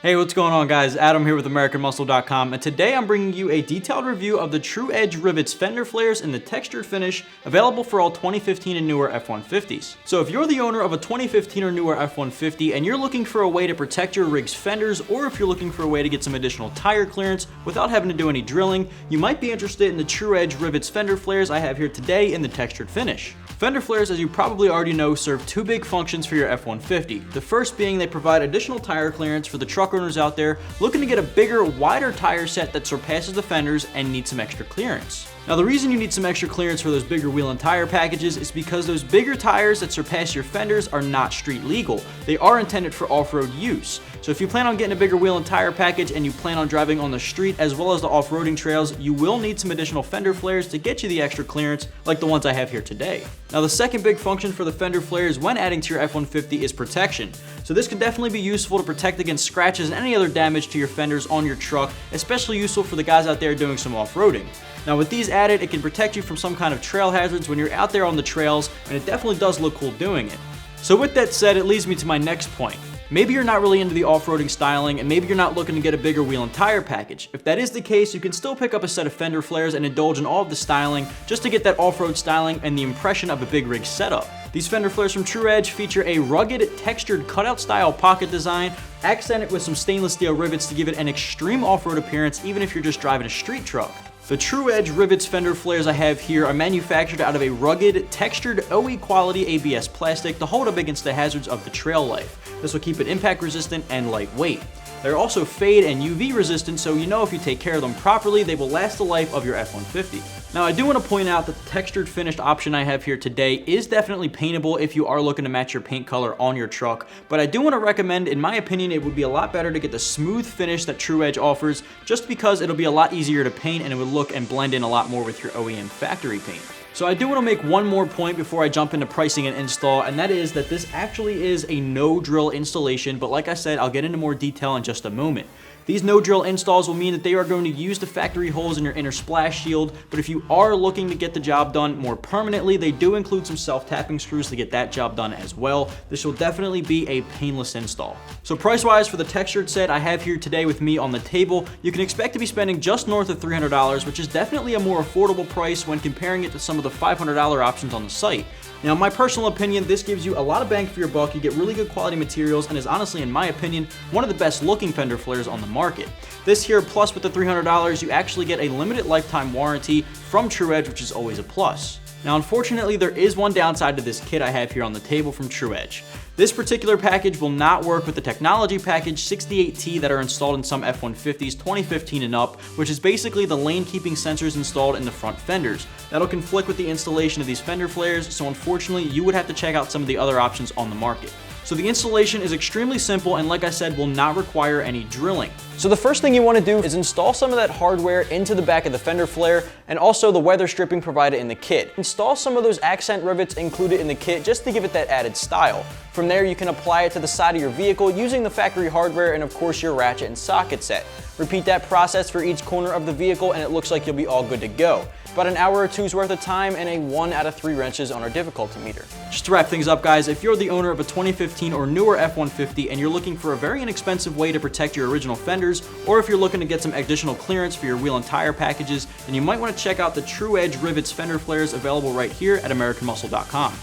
Hey, what's going on, guys? Adam here with AmericanMuscle.com, and today I'm bringing you a detailed review of the True Edge Rivetz Fender Flares in the textured finish, available for all 2015 and newer F-150s. So if you're the owner of a 2015 or newer F-150 and you're looking for a way to protect your rig's fenders, or if you're looking for a way to get some additional tire clearance without having to do any drilling, you might be interested in the True Edge Rivetz Fender Flares I have here today in the textured finish. Fender Flares, as you probably already know, serve two big functions for your F-150. The first being they provide additional tire clearance for the truck owners out there looking to get a bigger, wider tire set that surpasses the fenders and need some extra clearance. Now, the reason you need some extra clearance for those bigger wheel and tire packages is because those bigger tires that surpass your fenders are not street legal. They are intended for off-road use. So if you plan on getting a bigger wheel and tire package and you plan on driving on the street as well as the off-roading trails, you will need some additional fender flares to get you the extra clearance like the ones I have here today. Now, the second big function for the fender flares when adding to your F-150 is protection. So this can definitely be useful to protect against scratches and any other damage to your fenders on your truck, especially useful for the guys out there doing some off-roading. Now, with these added, it can protect you from some kind of trail hazards when you're out there on the trails, and it definitely does look cool doing it. So with that said, it leads me to my next point. Maybe you're not really into the off-roading styling, and maybe you're not looking to get a bigger wheel and tire package. If that is the case, you can still pick up a set of fender flares and indulge in all of the styling just to get that off-road styling and the impression of a big rig setup. These fender flares from True Edge feature a rugged, textured cutout style pocket design, accented with some stainless steel rivets to give it an extreme off-road appearance even if you're just driving a street truck. The True Edge Rivetz Fender Flares I have here are manufactured out of a rugged, textured OE quality ABS plastic to hold up against the hazards of the trail life. This will keep it impact resistant and lightweight. They're also fade and UV resistant, so you know if you take care of them properly, they will last the life of your F-150. Now, I do want to point out that the textured finished option I have here today is definitely paintable if you are looking to match your paint color on your truck, but I do want to recommend, in my opinion, it would be a lot better to get the smooth finish that True Edge offers, just because it'll be a lot easier to paint and it would look and blend in a lot more with your OEM factory paint. So I do want to make one more point before I jump into pricing and install, and that is that this actually is a no-drill installation, but like I said, I'll get into more detail in just a moment. These no-drill installs will mean that they are going to use the factory holes in your inner splash shield, but if you are looking to get the job done more permanently, they do include some self-tapping screws to get that job done as well. This will definitely be a painless install. So price-wise, for the textured set I have here today with me on the table, you can expect to be spending just north of $300, which is definitely a more affordable price when comparing it to some of the $500 options on the site. Now, in my personal opinion, this gives you a lot of bang for your buck. You get really good quality materials and is honestly, in my opinion, one of the best looking fender flares on the market. This here, plus with the $300, you actually get a limited lifetime warranty from True Edge, which is always a plus. Now, unfortunately, there is one downside to this kit I have here on the table from True Edge. This particular package will not work with the Technology Package 68T that are installed in some F-150s 2015 and up, which is basically the lane keeping sensors installed in the front fenders. That'll conflict with the installation of these fender flares, so unfortunately, you would have to check out some of the other options on the market. So the installation is extremely simple and, like I said, will not require any drilling. So the first thing you want to do is install some of that hardware into the back of the fender flare and also the weather stripping provided in the kit. Install some of those accent rivets included in the kit just to give it that added style. From there, you can apply it to the side of your vehicle using the factory hardware and of course your ratchet and socket set. Repeat that process for each corner of the vehicle and it looks like you'll be all good to go. About an hour or two's worth of time and a 1 out of 3 wrenches on our difficulty meter. Just to wrap things up, guys, if you're the owner of a 2015 or newer F-150 and you're looking for a very inexpensive way to protect your original fenders, or if you're looking to get some additional clearance for your wheel and tire packages, then you might want to check out the True Edge Rivetz Fender Flares available right here at AmericanMuscle.com.